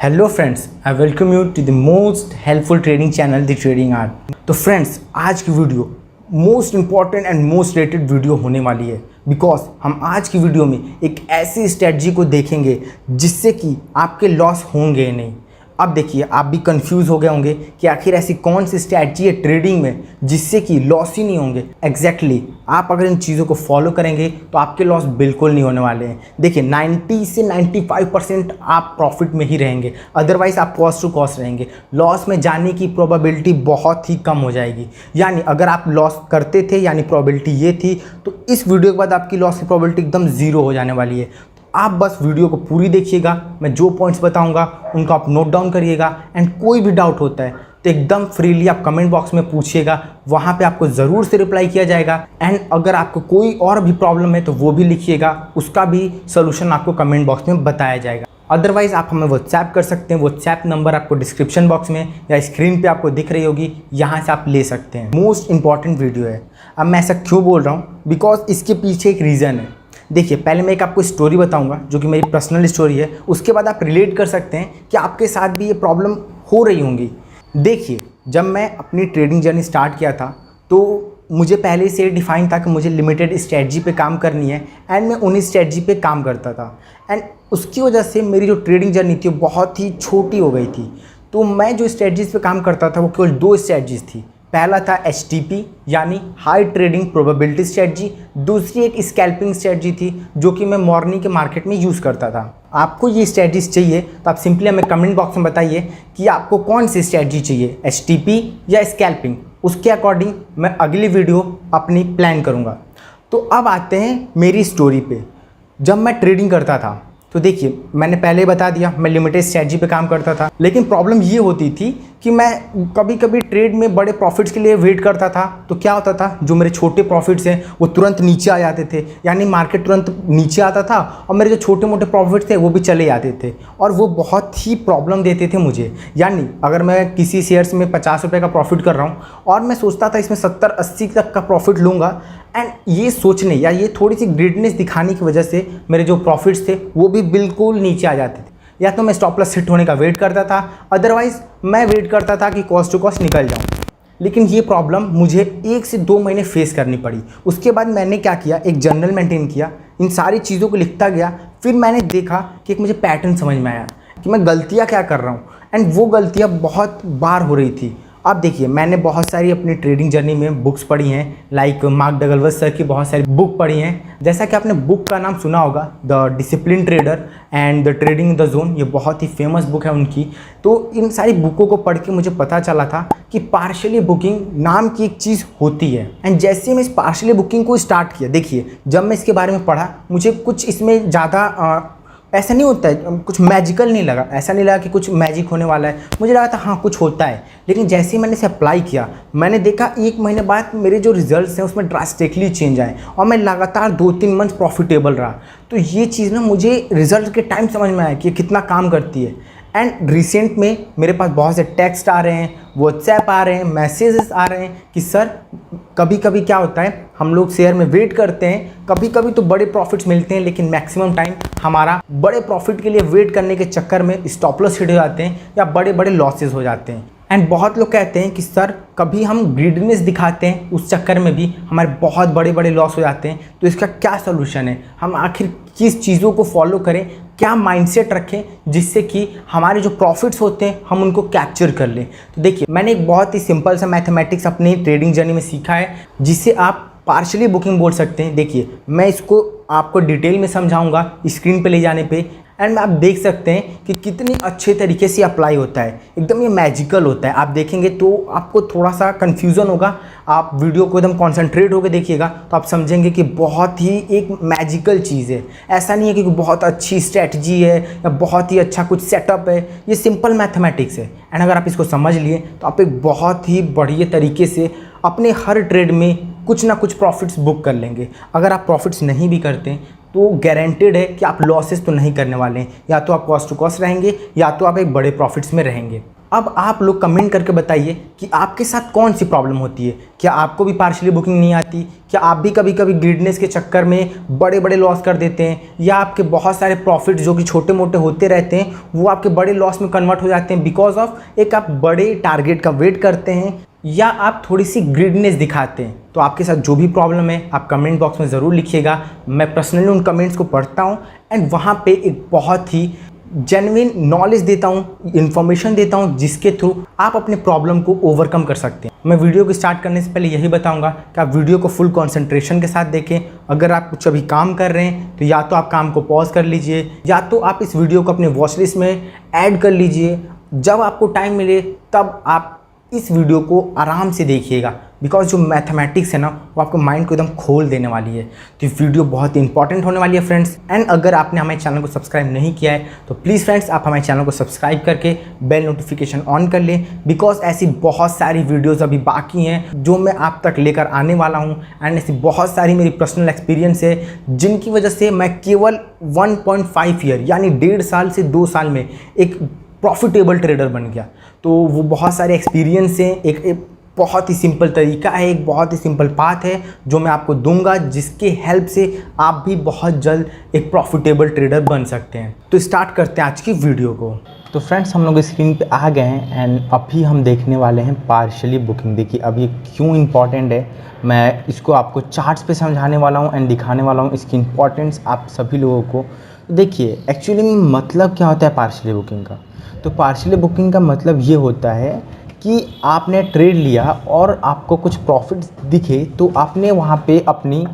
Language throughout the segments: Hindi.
Hello friends, I welcome you to the most helpful trading channel the trading art. तो फ्रेंड्स, आज की video most important and most rated video होने वाली है बिकॉज हम आज की वीडियो में एक ऐसी स्ट्रेटजी को देखेंगे जिससे कि आपके लॉस होंगे नहीं। अब देखिए, आप भी कंफ्यूज हो गए होंगे कि आखिर ऐसी कौन सी स्ट्रैटेजी है ट्रेडिंग में जिससे कि लॉस ही नहीं होंगे। एग्जैक्टली आप अगर इन चीज़ों को फॉलो करेंगे तो आपके लॉस बिल्कुल नहीं होने वाले हैं। देखिए 90 से 95% आप प्रॉफिट में ही रहेंगे, अदरवाइज आप कॉस्ट टू कॉस्ट रहेंगे। लॉस में जाने की प्रोबेबिलिटी बहुत ही कम हो जाएगी। यानी अगर आप लॉस करते थे यानी प्रोबेबिलिटी ये थी, तो इस वीडियो के बाद आपकी लॉस की प्रोबेबिलिटी एकदम ज़ीरो हो जाने वाली है। आप बस वीडियो को पूरी देखिएगा, मैं जो पॉइंट्स बताऊंगा उनको आप नोट डाउन करिएगा एंड कोई भी डाउट होता है तो एकदम फ्रीली आप कमेंट बॉक्स में पूछिएगा, वहाँ पे आपको ज़रूर से रिप्लाई किया जाएगा। एंड अगर आपको कोई और भी प्रॉब्लम है तो वो भी लिखिएगा, उसका भी सोल्यूशन आपको कमेंट बॉक्स में बताया जाएगा। अदरवाइज़ आप हमें व्हाट्सएप कर सकते हैं, व्हाट्सएप नंबर आपको डिस्क्रिप्शन बॉक्स में या स्क्रीन पे आपको दिख रही होगी, यहाँ से आप ले सकते हैं। मोस्ट इंपॉर्टेंट वीडियो है। अब मैं ऐसा क्यों बोल रहा हूँ, बिकॉज इसके पीछे एक रीज़न है। देखिए, पहले मैं एक आपको स्टोरी बताऊंगा जो कि मेरी पर्सनल स्टोरी है, उसके बाद आप रिलेट कर सकते हैं कि आपके साथ भी ये प्रॉब्लम हो रही होंगी। देखिए, जब मैं अपनी ट्रेडिंग जर्नी स्टार्ट किया था तो मुझे पहले से डिफाइन था कि मुझे लिमिटेड स्ट्रेटजी पे काम करनी है एंड मैं उन्हीं स्ट्रेटजी पे काम करता था। एंड उसकी वजह से मेरी जो ट्रेडिंग जर्नी थी वो बहुत ही छोटी हो गई थी। तो मैं जो स्ट्रेटजीज़ पे काम करता था वो केवल दो स्ट्रेटजीज़ थी। पहला था HTP यानी हाई ट्रेडिंग प्रोबेबिलिटी स्ट्रेटजी, दूसरी एक स्कैल्पिंग स्ट्रेटजी थी जो कि मैं मॉर्निंग के मार्केट में यूज़ करता था। आपको ये स्ट्रेटजीज चाहिए तो आप सिंपली हमें कमेंट बॉक्स में बताइए कि आपको कौन सी स्ट्रेटजी चाहिए, HTP या स्कैल्पिंग। उसके अकॉर्डिंग मैं अगली वीडियो अपनी प्लान करूँगा। तो अब आते हैं मेरी स्टोरी पे। जब मैं ट्रेडिंग करता था तो देखिए, मैंने पहले ही बता दिया मैं लिमिटेड स्ट्रेटजी पे काम करता था, लेकिन प्रॉब्लम ये होती थी कि मैं कभी कभी ट्रेड में बड़े प्रॉफिट्स के लिए वेट करता था। तो क्या होता था, जो मेरे छोटे प्रॉफिट्स हैं वो तुरंत नीचे आ जाते थे, यानी मार्केट तुरंत नीचे आता था और मेरे जो छोटे मोटे प्रॉफिट्स थे वो भी चले जाते थे और वो बहुत ही प्रॉब्लम देते थे मुझे। यानी अगर मैं किसी शेयर्स में 50 रुपये का प्रॉफिट कर रहा हूँ और मैं सोचता था इसमें 70-80 तक का प्रॉफिट लूँगा, एंड ये सोचने या ये थोड़ी सी ग्रेडनेस दिखाने की वजह से मेरे जो प्रॉफिट्स थे वो भी बिल्कुल नीचे आ जाते थे। या तो मैं स्टॉप लॉस हिट होने का वेट करता था, अदरवाइज मैं वेट करता था कि कॉस्ट टू कॉस्ट निकल जाऊँ। लेकिन ये प्रॉब्लम मुझे 1 से 2 महीने फेस करनी पड़ी। उसके बाद मैंने क्या किया, एक जर्नल मेंटेन किया, इन सारी चीज़ों को लिखता गया। फिर मैंने देखा कि एक मुझे पैटर्न समझ में आया कि मैं गलतियाँ क्या कर रहा हूँ, एंड वो गलतियाँ बहुत बार हो रही थी। अब देखिए, मैंने बहुत सारी अपनी ट्रेडिंग जर्नी में बुक्स पढ़ी हैं, लाइक मार्क डगलवर्थ सर की बहुत सारी बुक पढ़ी हैं। जैसा कि आपने बुक का नाम सुना होगा, the discipline trader and the trading in the zone, ये बहुत ही फेमस बुक है उनकी। तो इन सारी बुकों को पढ़ के मुझे पता चला था कि पार्शियली बुकिंग नाम की एक चीज़ होती है। एंड जैसे ही मैं इस पार्शियली बुकिंग को स्टार्ट किया, देखिए जब मैं इसके बारे में पढ़ा मुझे कुछ इसमें ज़्यादा ऐसा नहीं होता है, कुछ मैजिकल नहीं लगा, ऐसा नहीं लगा कि कुछ मैजिक होने वाला है। मुझे लगा था हाँ कुछ होता है, लेकिन जैसे ही मैंने इसे अप्लाई किया मैंने देखा 1 महीने बाद मेरे जो रिजल्ट्स हैं उसमें ड्रास्टिकली चेंज आए और मैं लगातार 2-3 मंथ प्रॉफिटेबल रहा। तो ये चीज़ ना मुझे रिजल्ट के टाइम समझ में आया कि ये कितना काम करती है। एंड रिसेंट में मेरे पास बहुत से टेक्स्ट आ रहे हैं, व्हाट्सएप आ रहे हैं, मैसेजेस आ रहे हैं कि सर कभी कभी क्या होता है, हम लोग शेयर में वेट करते हैं, कभी कभी तो बड़े प्रॉफिट्स मिलते हैं, लेकिन मैक्सिमम टाइम हमारा बड़े प्रॉफिट के लिए वेट करने के चक्कर में स्टॉप लॉस हिट हो जाते हैं या बड़े बड़े लॉसेस हो जाते हैं। एंड बहुत लोग कहते हैं कि सर कभी हम ग्रीडनेस दिखाते हैं, उस चक्कर में भी हमारे बहुत बड़े बड़े लॉस हो जाते हैं। तो इसका क्या सोल्यूशन है, हम आखिर किस चीज़ों को फॉलो करें, क्या माइंडसेट रखें जिससे कि हमारे जो प्रॉफिट्स होते हैं हम उनको कैप्चर कर लें। तो देखिए, मैंने एक बहुत ही सिंपल सा मैथमेटिक्स अपनी ट्रेडिंग जर्नी में सीखा है जिसे आप पार्शियली बुकिंग बोल सकते हैं। देखिए, मैं इसको आपको डिटेल में समझाऊंगा स्क्रीन पे ले जाने पे, एंड आप देख सकते हैं कि कितनी अच्छे तरीके से अप्लाई होता है, एकदम ये मैजिकल होता है। आप देखेंगे तो आपको थोड़ा सा कन्फ्यूज़न होगा, आप वीडियो को एकदम कॉन्सेंट्रेट होकर देखिएगा तो आप समझेंगे कि बहुत ही एक मैजिकल चीज़ है। ऐसा नहीं है कि बहुत अच्छी स्ट्रैटेजी है या बहुत ही अच्छा कुछ सेटअप है, ये सिंपल मैथमेटिक्स है। एंड अगर आप इसको समझ लिए तो आप एक बहुत ही बढ़िया तरीके से अपने हर ट्रेड में कुछ ना कुछ प्रॉफिट्स बुक कर लेंगे। अगर आप प्रॉफिट्स नहीं भी करते तो गारंटेड है कि आप लॉसेस तो नहीं करने वाले हैं, या तो आप कॉस्ट टू कॉस्ट रहेंगे या तो आप एक बड़े प्रॉफिट्स में रहेंगे। अब आप लोग कमेंट करके बताइए कि आपके साथ कौन सी प्रॉब्लम होती है। क्या आपको भी पार्शियली बुकिंग नहीं आती? क्या आप भी कभी कभी ग्रीडनेस के चक्कर में बड़े बड़े लॉस कर देते हैं? या आपके बहुत सारे प्रॉफिट जो कि छोटे मोटे होते रहते हैं वो आपके बड़े लॉस में कन्वर्ट हो जाते हैं बिकॉज ऑफ एक आप बड़े टारगेट का वेट करते हैं या आप थोड़ी सी ग्रीडनेस दिखाते हैं? तो आपके साथ जो भी प्रॉब्लम है आप कमेंट बॉक्स में ज़रूर लिखिएगा। मैं पर्सनली उन कमेंट्स को पढ़ता हूँ एंड वहाँ पे एक बहुत ही जेन्युइन नॉलेज देता हूँ, इन्फॉर्मेशन देता हूँ जिसके थ्रू आप अपने प्रॉब्लम को ओवरकम कर सकते हैं। मैं वीडियो को स्टार्ट करने से पहले यही बताऊंगा कि आप वीडियो को फुल कंसंट्रेशन के साथ देखें। अगर आप कुछ अभी काम कर रहे हैं तो या तो आप काम को पॉज कर लीजिए या तो आप इस वीडियो को अपने वॉच लिस्ट में ऐड कर लीजिए। जब आपको टाइम मिले तब आप इस वीडियो को आराम से देखिएगा बिकॉज जो मैथमेटिक्स है ना वो आपको माइंड को एकदम खोल देने वाली है। तो ये वीडियो बहुत ही इंपॉर्टेंट होने वाली है फ्रेंड्स। एंड अगर आपने हमारे चैनल को सब्सक्राइब नहीं किया है तो प्लीज़ फ्रेंड्स आप हमारे चैनल को सब्सक्राइब करके बेल नोटिफिकेशन ऑन कर लें बिकॉज ऐसी बहुत सारी वीडियोज़ अभी बाकी हैं जो मैं आप तक लेकर आने वाला हूँ। एंड ऐसी बहुत सारी मेरी पर्सनल एक्सपीरियंस है जिनकी वजह से मैं केवल 1.5 ईयर यानी 1.5 साल से 2 साल में एक प्रॉफिटेबल ट्रेडर बन गया। तो वो बहुत सारे एक्सपीरियंस हैं, एक बहुत ही सिंपल तरीका है, एक बहुत ही सिंपल पाथ है जो मैं आपको दूंगा जिसके हेल्प से आप भी बहुत जल्द एक प्रॉफिटेबल ट्रेडर बन सकते हैं। तो स्टार्ट करते हैं आज की वीडियो को। तो फ्रेंड्स हम लोग स्क्रीन पे आ गए हैं एंड अभी हम देखने वाले हैं पार्शियली बुकिंग। देखिए अब ये क्यों इम्पॉर्टेंट है, मैं इसको आपको चार्ट्स पे समझाने वाला हूँ एंड दिखाने वाला हूँ इसकी इम्पोर्टेंस आप सभी लोगों को। देखिए एक्चुअली में मतलब क्या होता है पार्शियली बुकिंग का। तो पार्शियली बुकिंग का मतलब ये होता है कि आपने ट्रेड लिया और आपको कुछ प्रॉफिट्स दिखे तो आपने वहाँ पे अपनी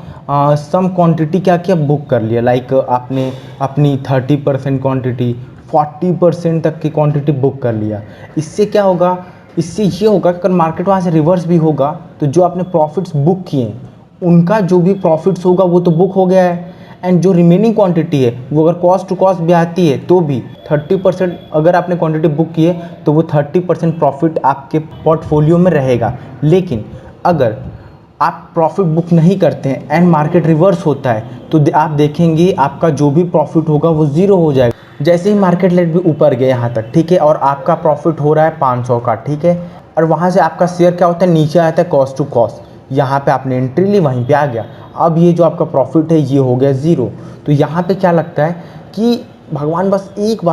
सम क्वांटिटी क्या क्या बुक कर लिया। लाइक आपने अपनी 30% क्वांटिटी 40% तक की क्वांटिटी बुक कर लिया। इससे क्या होगा, इससे ये होगा कि अगर मार्केट वहाँ से रिवर्स भी होगा तो जो आपने प्रॉफिट्स बुक किए उनका जो भी प्रॉफिट्स होगा वो तो बुक हो गया है एंड जो रिमेनिंग क्वांटिटी है वो अगर कॉस्ट टू कॉस्ट भी आती है तो भी 30% अगर आपने क्वांटिटी बुक की है तो वो 30% प्रॉफिट आपके पोर्टफोलियो में रहेगा। लेकिन अगर आप प्रॉफिट बुक नहीं करते हैं एंड मार्केट रिवर्स होता है तो आप देखेंगे आपका जो भी प्रॉफिट होगा वो ज़ीरो हो जाएगा। जैसे ही मार्केट लेट भी ऊपर गया यहाँ तक, ठीक है, और आपका प्रॉफिट हो रहा है 500 का, ठीक है, और वहाँ से आपका शेयर क्या होता है नीचे आता है कॉस्ट टू कॉस्ट। यहाँ पे आपने एंट्री ली, वहीं पे आ गया। अब ये जो आपका प्रॉफिट है ये हो गया ज़ीरो। तो यहाँ पे क्या लगता है कि भगवान बस एक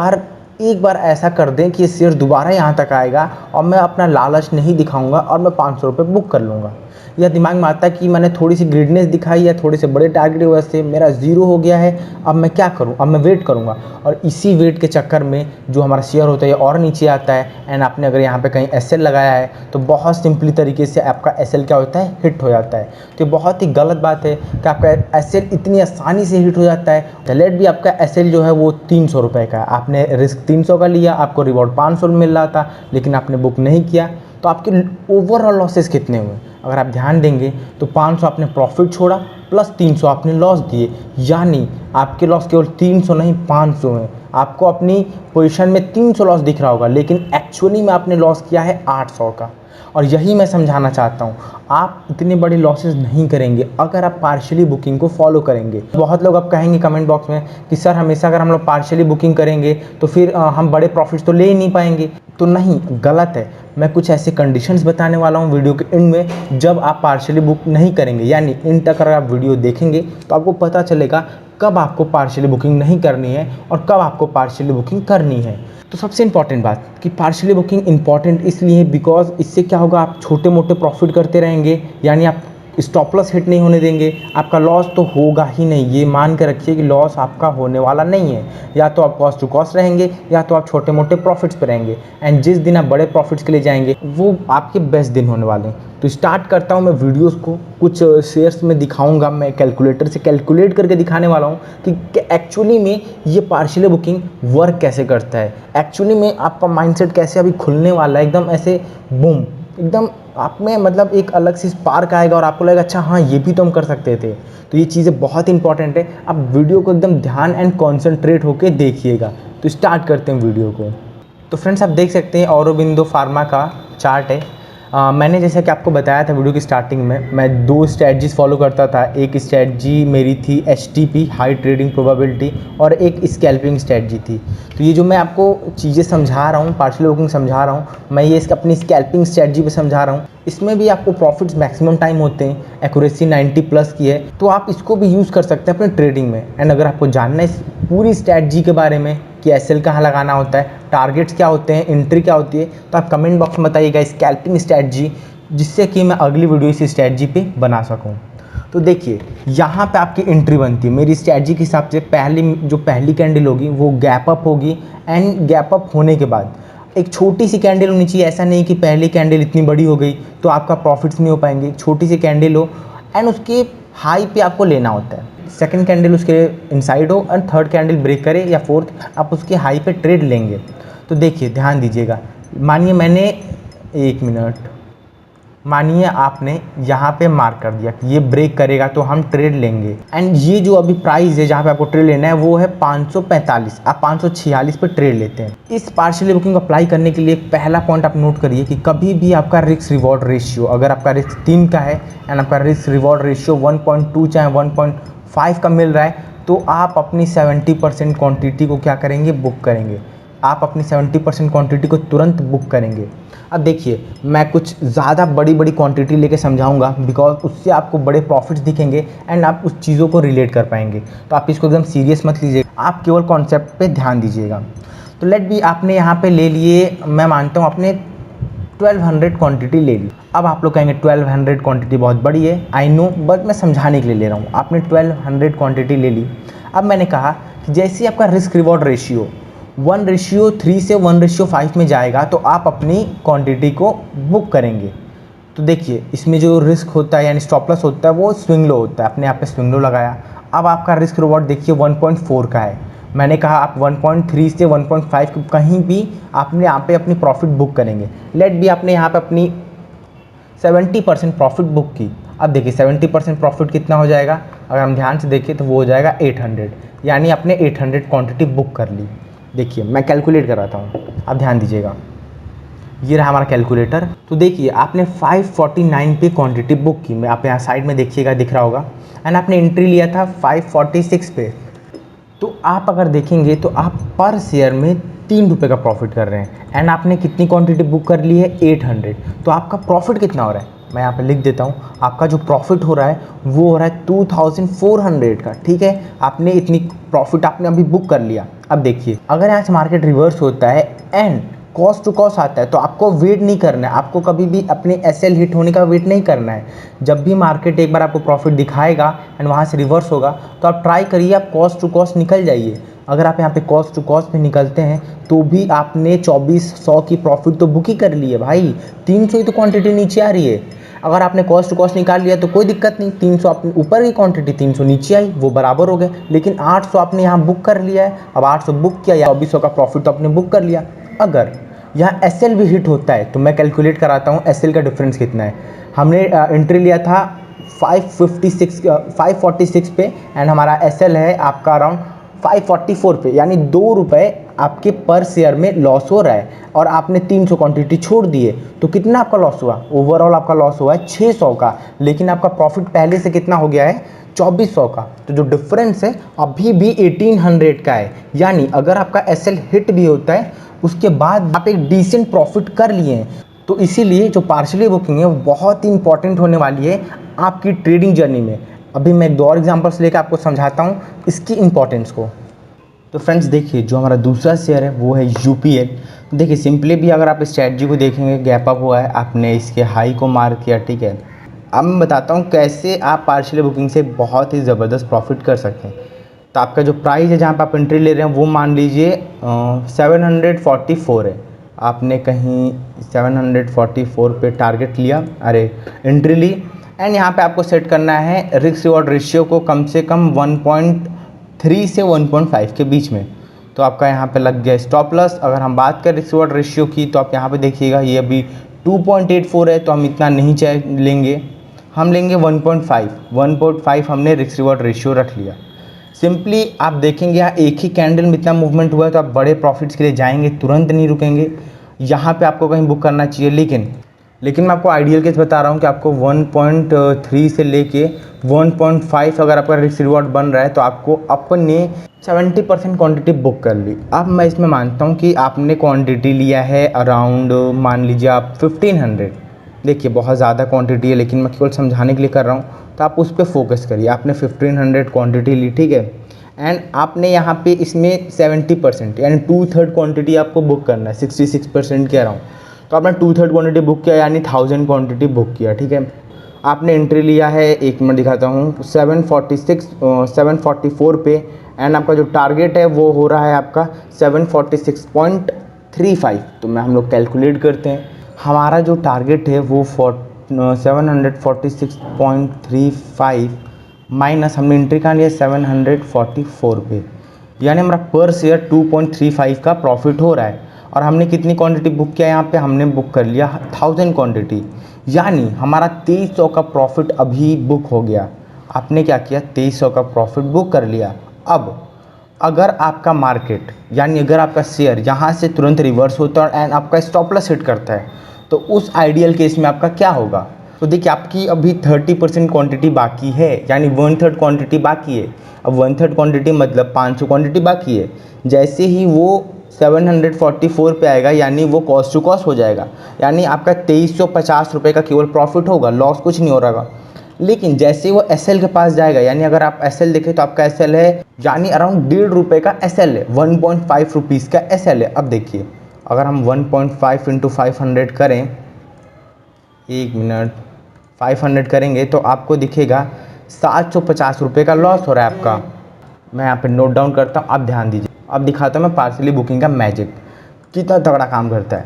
बार ऐसा कर दें कि ये शेयर दोबारा यहाँ तक आएगा और मैं अपना लालच नहीं दिखाऊंगा और मैं 500 रुपये बुक कर लूँगा। या दिमाग में आता है कि मैंने थोड़ी सी ग्रीडनेस दिखाई या थोड़े से बड़े टारगेट की वजह से मेरा ज़ीरो हो गया है, अब मैं क्या करूं, अब मैं वेट करूंगा। और इसी वेट के चक्कर में जो हमारा शेयर होता है और नीचे आता है एंड आपने अगर यहाँ पे कहीं एसएल लगाया है तो बहुत सिंपली तरीके से आपका एसएल क्या होता है, हिट हो जाता है। तो ये बहुत ही गलत बात है कि आपका एसएल इतनी आसानी से हिट हो जाता है। लेट भी आपका एसएल जो है वो 300 रुपये का है, आपने रिस्क 300 का लिया, आपको रिवॉर्ड 500 मिल रहा था लेकिन आपने बुक नहीं किया, तो आपके ओवरऑल लॉसेस कितने हुए? अगर आप ध्यान देंगे तो 500 आपने प्रॉफिट छोड़ा प्लस 300 आपने लॉस दिए, यानी आपके लॉस केवल 300 नहीं 500 हैं। आपको अपनी पोजीशन में 300 लॉस दिख रहा होगा लेकिन एक्चुअली में आपने लॉस किया है 800 का। और यही मैं समझाना चाहता हूँ, आप इतने बड़े लॉसेस नहीं करेंगे अगर आप पार्शियली बुकिंग को फॉलो करेंगे। बहुत लोग अब कहेंगे कमेंट बॉक्स में कि सर हमेशा अगर हम लोग पार्शियली बुकिंग करेंगे तो फिर हम बड़े प्रॉफिट्स तो ले ही नहीं पाएंगे। तो नहीं, गलत है। मैं कुछ ऐसे कंडीशंस बताने वाला हूँ वीडियो के एंड में जब आप पार्शियली बुक नहीं करेंगे, यानी इन तक अगर आप वीडियो देखेंगे तो आपको पता चलेगा कब आपको पार्शियली बुकिंग नहीं करनी है और कब आपको पार्शियली बुकिंग करनी है। तो सबसे इंपॉर्टेंट बात कि पार्शियली बुकिंग इंपॉर्टेंट इसलिए बिकॉज इससे क्या होगा, आप छोटे मोटे प्रॉफिट करते रहेंगे, यानी आप स्टॉप लॉस हिट नहीं होने देंगे। आपका लॉस तो होगा ही नहीं, ये मान के रखिए कि लॉस आपका होने वाला नहीं है। या तो आप कॉस्ट टू कॉस्ट रहेंगे या तो आप छोटे मोटे प्रॉफिट्स पे रहेंगे एंड जिस दिन आप बड़े प्रॉफिट्स के लिए जाएंगे वो आपके बेस्ट दिन होने वाले हैं। तो स्टार्ट करता हूँ मैं वीडियोस को, कुछ शेयर्स में दिखाऊंगा, मैं कैलकुलेटर से कैलकुलेट करके दिखाने वाला हूँ कि एक्चुअली में ये पार्शियली बुकिंग वर्क कैसे करता है। एक्चुअली में आपका माइंडसेट कैसे अभी खुलने वाला है, एकदम ऐसे बूम, एकदम आप में मतलब एक अलग सी स्पार्क आएगा और आपको लगेगा अच्छा हाँ ये भी तो हम कर सकते थे। तो ये चीज़ें बहुत इंपॉर्टेंट है, आप वीडियो को एकदम ध्यान एंड कॉन्सेंट्रेट होकर देखिएगा। तो स्टार्ट करते हैं वीडियो को। तो फ्रेंड्स आप देख सकते हैं औरोबिंदो फार्मा का चार्ट है। मैंने जैसा कि आपको बताया था वीडियो की स्टार्टिंग में, मैं 2 स्ट्रैटजीज फॉलो करता था। एक स्ट्रैटजी मेरी थी HTP, हाई ट्रेडिंग प्रोबेबिलिटी, और एक स्कैल्पिंग स्ट्रैटजी थी। तो ये जो मैं आपको चीज़ें समझा रहा हूँ, पार्शियल बुकिंग समझा रहा हूँ, मैं ये अपनी स्कैल्पिंग स्ट्रैटजी पे समझा रहा हूँ। इसमें भी आपको प्रॉफिट्स मैक्सिमम टाइम होते हैं, एक्यूरेसी 90+ की है, तो आप इसको भी यूज़ कर सकते हैं अपने ट्रेडिंग में। एंड अगर आपको जानना है इस पूरी स्ट्रैटजी के बारे में कि SL कहाँ लगाना होता है, टारगेट्स क्या होते हैं, एंट्री क्या होती है, तो आप कमेंट बॉक्स में बताइएगा स्कैल्पिंग स्ट्रैटजी, जिससे कि मैं अगली वीडियो इस स्ट्रैटजी पे बना सकूं। तो देखिए यहाँ पे आपकी एंट्री बनती है मेरी स्ट्रैटजी के हिसाब से। पहली कैंडल होगी वो गैप अप होगी, एंड गैप अप होने के बाद एक छोटी सी कैंडल होनी चाहिए। ऐसा नहीं कि पहली कैंडल इतनी बड़ी हो गई तो आपका प्रॉफिट्स नहीं हो पाएंगे। छोटी सी कैंडल हो एंड उसके हाई पे आपको लेना होता है। सेकंड कैंडल उसके इनसाइड हो एंड थर्ड कैंडल ब्रेक करे या फोर्थ, आप उसके हाई पे ट्रेड लेंगे। तो देखिए ध्यान दीजिएगा, मानिए आपने यहाँ पे मार्क कर दिया कि ये ब्रेक करेगा तो हम ट्रेड लेंगे। एंड ये जो अभी प्राइस है जहाँ पे आपको ट्रेड लेना है वो है 545, आप 546 पे ट्रेड लेते हैं। इस पार्शियल बुकिंग को अप्लाई करने के लिए पहला पॉइंट आप नोट करिए कि कभी भी आपका रिस्क रिवॉर्ड रेशियो, अगर आपका रिस्क 3 का है एंड आपका रिस्क रिवॉर्ड रेशियो 1.2 चाहे 1.5 का मिल रहा है, तो आप अपनी 70% क्वान्टिटी को क्या करेंगे, बुक करेंगे। आप अपनी 70% क्वांटिटी को तुरंत बुक करेंगे। अब देखिए मैं कुछ ज़्यादा बड़ी क्वांटिटी लेके समझाऊंगा, बिकॉज उससे आपको बड़े प्रॉफिट्स दिखेंगे एंड आप उस चीज़ों को रिलेट कर पाएंगे। तो आप इसको एकदम सीरियस मत लीजिए, आप केवल कॉन्सेप्ट पे ध्यान दीजिएगा। तो लेट बी आपने यहाँ पे ले लिए, मैं मानता हूँ आपने 1200 क्वांटिटी ले ली। अब आप लोग कहेंगे 1200 क्वांटिटी बहुत बड़ी है, आई नो, बट मैं समझाने के लिए ले रहा हूँ। आपने 1200 क्वांटिटी ले ली। अब मैंने कहा कि जैसे ही आपका रिस्क रिवॉर्ड रेशियो 1:3 से 1:5 में जाएगा तो आप अपनी क्वांटिटी को बुक करेंगे। तो देखिए इसमें जो रिस्क होता है यानी स्टॉप लॉस होता है वो स्विंग लो होता है। आपने यहाँ पे स्विंग लो लगाया, अब आपका रिस्क रिवॉर्ड देखिए 1.4 का है। मैंने कहा आप 1.3 से 1.5 कहीं भी आपने यहाँ पे अपनी प्रॉफिट बुक करेंगे। लेट भी आपने यहाँ पे अपनी 70% प्रॉफिट बुक की। अब देखिए 70% प्रॉफिट कितना हो जाएगा, अगर हम ध्यान से देखें तो वो हो जाएगा 800, यानी आपने 800 क्वांटिटी बुक कर ली। देखिए मैं कैलकुलेट कराता हूँ, आप ध्यान दीजिएगा, ये रहा हमारा कैलकुलेटर। तो देखिए आपने 549 पे क्वांटिटी बुक की, मैं आप यहाँ साइड में देखिएगा, दिख रहा होगा, एंड आपने एंट्री लिया था 546 पे। तो आप अगर देखेंगे तो आप पर शेयर में 3 रुपये का प्रॉफिट कर रहे हैं, एंड आपने कितनी क्वांटिटी बुक कर ली है, 800। तो आपका प्रॉफिट कितना हो रहा है, मैं यहाँ पे लिख देता हूँ। आपका जो प्रॉफिट हो रहा है वो हो रहा है 2400 का, ठीक है। आपने इतनी प्रॉफिट आपने अभी बुक कर लिया। अब देखिए अगर यहाँ से मार्केट रिवर्स होता है एंड कॉस्ट टू कॉस्ट आता है तो आपको वेट नहीं करना है, आपको कभी भी अपने SL हिट होने का वेट नहीं करना है। जब भी मार्केट एक बार आपको प्रॉफिट दिखाएगा एंड वहाँ से रिवर्स होगा तो आप ट्राई करिए, आप कॉस्ट टू कॉस्ट निकल जाइए। अगर आप यहाँ पे कॉस्ट टू कॉस्ट पे निकलते हैं तो भी आपने 2400 की प्रॉफिट तो बुक ही कर ली है भाई। 300 ही तो क्वांटिटी नीचे आ रही है। अगर आपने कॉस्ट टू कॉस्ट निकाल लिया तो कोई दिक्कत नहीं, 300 आपने ऊपर की क्वांटिटी, 300 नीचे आई, वो बराबर हो गए। लेकिन 800 आपने यहाँ बुक कर लिया है। अब 800 बुक किया या 2400 का प्रॉफिट तो आपने बुक कर लिया। अगर यहाँ SL भी हिट होता है तो मैं कैलकुलेट कराता हूँ SL का डिफरेंस कितना है। हमने एंट्री लिया था 546 पे एंड हमारा SL है आपका अराउंड 544 पे, यानी 2 रुपये आपके पर शेयर में लॉस हो रहा है और आपने 300 क्वांटिटी छोड़ दी है। तो कितना आपका लॉस हुआ, ओवरऑल आपका लॉस हुआ है 600 का, लेकिन आपका प्रॉफिट पहले से कितना हो गया है, 2400 का। तो जो डिफरेंस है अभी भी 1800 का है। यानी अगर आपका SL हिट भी होता है उसके बाद आप एक डिसेंट प्रॉफिट कर लिए हैं। तो इसीलिए जो पार्शियली बुकिंग है वो बहुत ही इंपॉर्टेंट होने वाली है आपकी ट्रेडिंग जर्नी में। अभी मैं एक दो और एग्जांपल्स लेकर आपको समझाता हूँ इसकी इंपॉर्टेंस को। तो फ्रेंड्स देखिए जो हमारा दूसरा शेयर है वो है UPL। देखिए सिंपली भी अगर आप स्ट्रैटजी को देखेंगे, गैप अप हुआ है, आपने इसके हाई को मार्क किया, ठीक है। अब मैं बताता हूँ कैसे आप पार्शियली बुकिंग से बहुत ही ज़बरदस्त प्रॉफिट कर सकते हैं। तो आपका जो प्राइस है जहाँ पर आप एंट्री ले रहे हैं वो मान लीजिए 744 है। आपने कहीं 744 पे टारगेट लिया, अरे एंट्री ली, एंड यहाँ पे आपको सेट करना है रिस्क रिवॉर्ड रेशियो को कम से कम 1.3 से 1.5 के बीच में। तो आपका यहाँ पे लग गया स्टॉप लॉस। अगर हम बात करें रिस्क रिवॉर्ड रेशियो की तो आप यहाँ पे देखिएगा ये अभी 2.84 है, तो हम इतना नहीं लेंगे, हम लेंगे 1.5 हमने रिस्क रिवॉर्ड रेशियो रख लिया। सिंपली आप देखेंगे यहाँ एक ही कैंडल में इतना मूवमेंट हुआ है तो आप बड़े प्रॉफिट्स के लिए जाएंगे, तुरंत नहीं रुकेंगे। यहाँ पे आपको कहीं बुक करना चाहिए, लेकिन लेकिन मैं आपको आइडियल केस बता रहा हूँ कि आपको 1.3 से लेके 1.5 अगर आपका रिस्क रिवॉर्ड बन रहा है तो आपको अपने 70% क्वांटिटी बुक कर ली। अब मैं इसमें मानता हूँ कि आपने क्वांटिटी लिया है अराउंड, मान लीजिए आप 1500। देखिए बहुत ज़्यादा क्वांटिटी है, लेकिन मैं केवल समझाने के लिए कर रहा हूँ, तो आप उस पर फोकस करिए। आपने 1500 क्वांटिटी ली, ठीक है, एंड आपने यहाँ पे इसमें 70% यानी 2/3 क्वांटिटी आपको बुक करना है, 66% कह रहा हूँ। तो आपने 2/3 क्वांटिटी बुक किया यानी 1000 क्वांटिटी बुक किया, ठीक है। आपने एंट्री लिया है, एक मिनट दिखाता हूँ, 744 पे, एंड आपका जो टारगेट है वो हो रहा है आपका 746.35। तो मैं हम लोग कैलकुलेट करते हैं, हमारा जो टारगेट है वो 746.35 माइनस हमने एंट्री कहाँ लिया 744 पे, यानी हमारा पर शेयर 2.35 का प्रॉफिट हो रहा है। और हमने कितनी क्वांटिटी बुक किया, यहाँ पे हमने बुक कर लिया 1000 क्वांटिटी, यानी हमारा 2300 का प्रॉफिट अभी बुक हो गया। आपने क्या किया, 2300 का प्रॉफिट बुक कर लिया। अब अगर आपका मार्केट यानी अगर आपका शेयर यहाँ से तुरंत रिवर्स होता है एंड आपका स्टॉप लॉस हिट करता है, तो उस आइडियल केस में आपका क्या होगा। तो देखिए आपकी अभी 30% क्वांटिटी बाकी है, यानी 1/3 क्वांटिटी बाकी है। अब 1/3 क्वांटिटी मतलब 500 क्वांटिटी बाकी है। जैसे ही वो 744 पे आएगा यानी वो कॉस्ट टू कॉस्ट हो जाएगा, यानी आपका 2350 रुपये का केवल प्रॉफिट होगा, लॉस कुछ नहीं हो रहा। लेकिन जैसे वो एसएल के पास जाएगा, यानी अगर आप एसएल देखें तो आपका एसएल है यानी अराउंड 1.5 रुपये का एसएल है, 1.5 रुपीज़ का एसएल है। अब देखिए अगर हम 1.5 इंटू 500 करें, एक मिनट, 500 करेंगे तो आपको दिखेगा 750 रुपये का लॉस हो रहा है आपका। मैं यहाँ पे नोट डाउन करता हूँ, आप ध्यान दीजिए। अब दिखाता हूँ मैं पार्सली बुकिंग का मैजिक कितना तगड़ा काम करता है।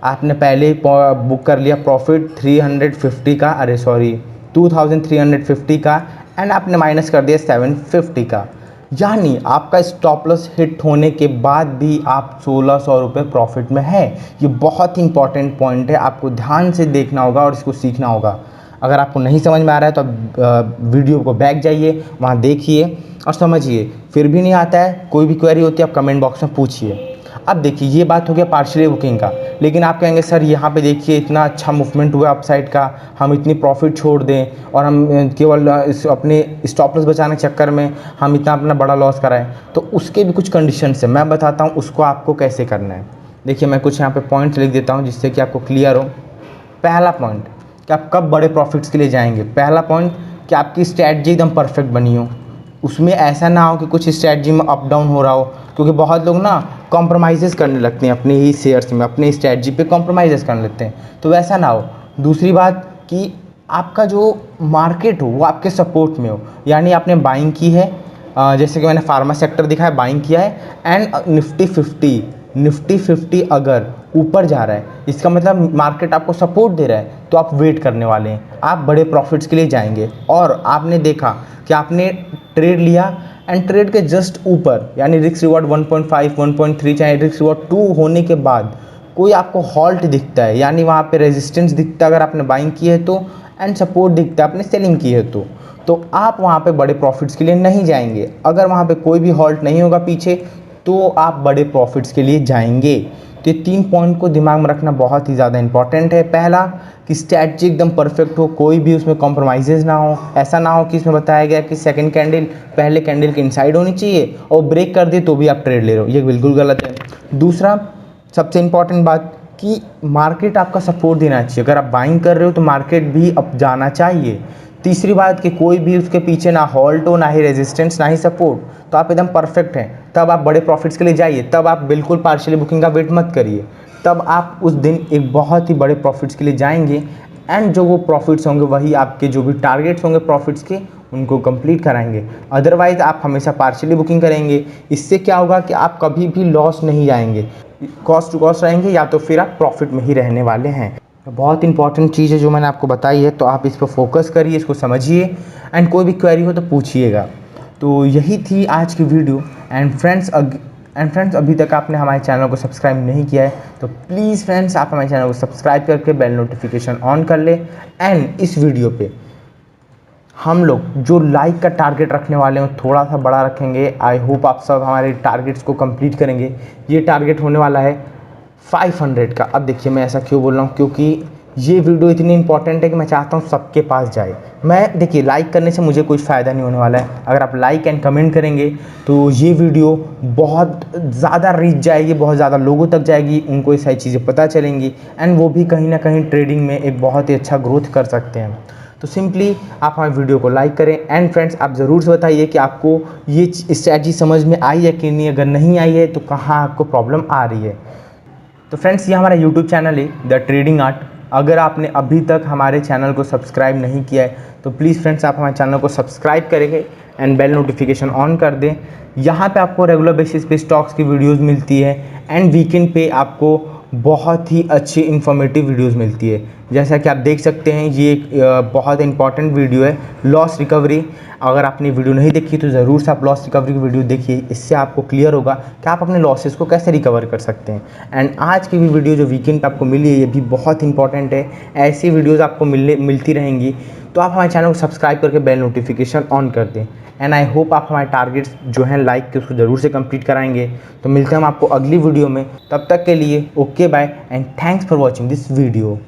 आपने पहले बुक कर लिया प्रॉफिट 350 का, अरे सॉरी 2350 का, एंड आपने माइनस कर दिया 750 का, यानी आपका स्टॉप लॉस हिट होने के बाद भी आप 1600 रुपये प्रॉफिट में है। ये बहुत ही इंपॉर्टेंट पॉइंट है, आपको ध्यान से देखना होगा और इसको सीखना होगा। अगर आपको नहीं समझ में आ रहा है तो आप वीडियो को बैक जाइए, वहाँ देखिए और समझिए। फिर भी नहीं आता है, कोई भी क्वेरी होती है आप कमेंट बॉक्स में पूछिए। अब देखिए ये बात हो गया पार्शियली बुकिंग का, लेकिन आप कहेंगे सर यहाँ पे देखिए इतना अच्छा मूवमेंट हुआ अपसाइड का, हम इतनी प्रॉफिट छोड़ दें और हम केवल अपने स्टॉप लॉस बचाने के चक्कर में हम इतना अपना बड़ा लॉस कराएं। तो उसके भी कुछ कंडीशंस है, मैं बताता हूँ उसको आपको कैसे करना है। देखिए मैं कुछ यहाँ पे पॉइंट्स लिख देता हूँ जिससे कि आपको क्लियर हो। पहला पॉइंट कि आप कब बड़े प्रॉफिट्स के लिए जाएंगे। पहला पॉइंट कि आपकी स्ट्रैटेजी एकदम परफेक्ट बनी हो, उसमें ऐसा ना हो कि कुछ स्ट्रैटेजी में अप डाउन हो रहा हो, क्योंकि बहुत लोग ना कॉम्प्रोमाइज़ करने लगते हैं अपने ही शेयर्स में, अपनी स्ट्रैटेजी पे कॉम्प्रोमाइज़ करने लगते हैं, तो वैसा ना हो। दूसरी बात कि आपका जो मार्केट हो वो आपके सपोर्ट में हो, यानी आपने बाइंग की है, जैसे कि मैंने फार्मा सेक्टर दिखा है, बाइंग किया है, एंड निफ्टी 50 अगर ऊपर जा रहा है इसका मतलब मार्केट आपको सपोर्ट दे रहा है, तो आप वेट करने वाले हैं, आप बड़े प्रॉफिट्स के लिए जाएंगे। और आपने देखा कि आपने ट्रेड लिया एंड ट्रेड के जस्ट ऊपर यानी रिस्क रिवॉर्ड 1.5 1.3 चाहे रिस्क रिवॉर्ड 2 होने के बाद कोई आपको हॉल्ट दिखता है, यानी वहाँ पे रेजिस्टेंस दिखता है अगर आपने बाइंग की है तो, एंड सपोर्ट दिखता है आपने सेलिंग की है तो आप वहाँ पे बड़े प्रॉफिट्स के लिए नहीं जाएंगे। अगर वहाँ पे कोई भी हॉल्ट नहीं होगा पीछे तो आप बड़े प्रॉफिट्स के लिए जाएंगे। तो ये 3 पॉइंट को दिमाग में रखना बहुत ही ज़्यादा इंपॉर्टेंट है। पहला कि स्ट्रैटेजी एकदम परफेक्ट हो, कोई भी उसमें कॉम्प्रोमाइज़ ना हो, ऐसा ना हो कि इसमें बताया गया कि सेकंड कैंडल पहले कैंडल के इनसाइड होनी चाहिए और ब्रेक कर दे तो भी आप ट्रेड ले रहे हो, ये बिल्कुल गलत है। दूसरा सबसे इंपॉर्टेंट बात कि मार्केट आपका सपोर्ट देना चाहिए, अगर आप बाइंग कर रहे हो तो मार्केट भी अप जाना चाहिए। तीसरी बात कि कोई भी उसके पीछे ना हॉल्ट हो, ना ही रेजिस्टेंस, ना ही सपोर्ट, तो आप एकदम परफेक्ट हैं, तब आप बड़े प्रॉफिट्स के लिए जाइए। तब आप बिल्कुल पार्शियली बुकिंग का वेट मत करिए, तब आप उस दिन एक बहुत ही बड़े प्रॉफिट्स के लिए जाएंगे, एंड जो वो प्रॉफिट्स होंगे वही आपके जो भी टारगेट्स होंगे प्रॉफिट्स के उनको कंप्लीट कराएंगे। अदरवाइज़ आप हमेशा पार्शियली बुकिंग करेंगे, इससे क्या होगा कि आप कभी भी लॉस नहीं जाएंगे, कॉस्ट टू कॉस्ट रहेंगे, या तो फिर आप प्रॉफिट में ही रहने वाले हैं। बहुत इंपॉर्टेंट चीज़ है जो मैंने आपको बताई है, तो आप इस पर फोकस करिए, इसको समझिए, एंड कोई भी क्वेरी हो तो पूछिएगा। तो यही थी आज की वीडियो। एंड फ्रेंड्स अभी तक आपने हमारे चैनल को सब्सक्राइब नहीं किया है तो प्लीज़ फ्रेंड्स आप हमारे चैनल को सब्सक्राइब करके बेल नोटिफिकेशन ऑन कर ले। एंड इस वीडियो पे हम लोग जो लाइक का टारगेट रखने वाले हैं थोड़ा सा बड़ा रखेंगे। आई होप आप सब हमारे टारगेट्स को कंप्लीट करेंगे। ये टारगेट होने वाला है 500 का। अब देखिए मैं ऐसा क्यों बोल रहा हूँ, क्योंकि ये वीडियो इतनी इंपॉर्टेंट है कि मैं चाहता हूँ सबके पास जाए। मैं देखिए, लाइक करने से मुझे कुछ फ़ायदा नहीं होने वाला है। अगर आप लाइक एंड कमेंट करेंगे तो ये वीडियो बहुत ज़्यादा रीच जाएगी, बहुत ज़्यादा लोगों तक जाएगी, उनको ये सारी चीज़ें पता चलेंगी एंड वो भी कहीं ना कहीं ट्रेडिंग में एक बहुत ही अच्छा ग्रोथ कर सकते हैं। तो सिंपली आप हमारे वीडियो को लाइक करें एंड फ्रेंड्स, आप ज़रूर से बताइए कि आपको ये स्ट्रैटेजी समझ में आई है कि नहीं। अगर नहीं आई है तो कहाँ आपको प्रॉब्लम आ रही है। तो फ्रेंड्स, ये हमारा यूट्यूब चैनल है द ट्रेडिंग आर्ट। अगर आपने अभी तक हमारे चैनल को सब्सक्राइब नहीं किया है तो प्लीज़ फ्रेंड्स, आप हमारे चैनल को सब्सक्राइब करेंगे एंड बेल नोटिफिकेशन ऑन कर दें। यहाँ पे आपको रेगुलर बेसिस पे स्टॉक्स की वीडियोस मिलती है एंड वीकेंड पे आपको बहुत ही अच्छी इन्फॉर्मेटिव वीडियोस मिलती है। जैसा कि आप देख सकते हैं, ये एक बहुत इंपॉर्टेंट वीडियो है, लॉस रिकवरी। अगर आपने वीडियो नहीं देखी तो ज़रूर से आप लॉस रिकवरी की वीडियो देखिए। इससे आपको क्लियर होगा कि आप अपने लॉसेस को कैसे रिकवर कर सकते हैं। एंड आज की भी वीडियो जो वीकेंड पे आपको मिली है, ये भी बहुत इंपॉर्टेंट है। ऐसी वीडियोज़ आपको मिलती रहेंगी। तो आप हमारे चैनल को सब्सक्राइब करके बेल नोटिफिकेशन ऑन कर दें एंड आई होप आप हमारे टारगेट्स जो हैं लाइक के, उसको ज़रूर से कंप्लीट कराएंगे। तो मिलते हैं हम आपको अगली वीडियो में। तब तक के लिए okay bye and thanks for watching this video.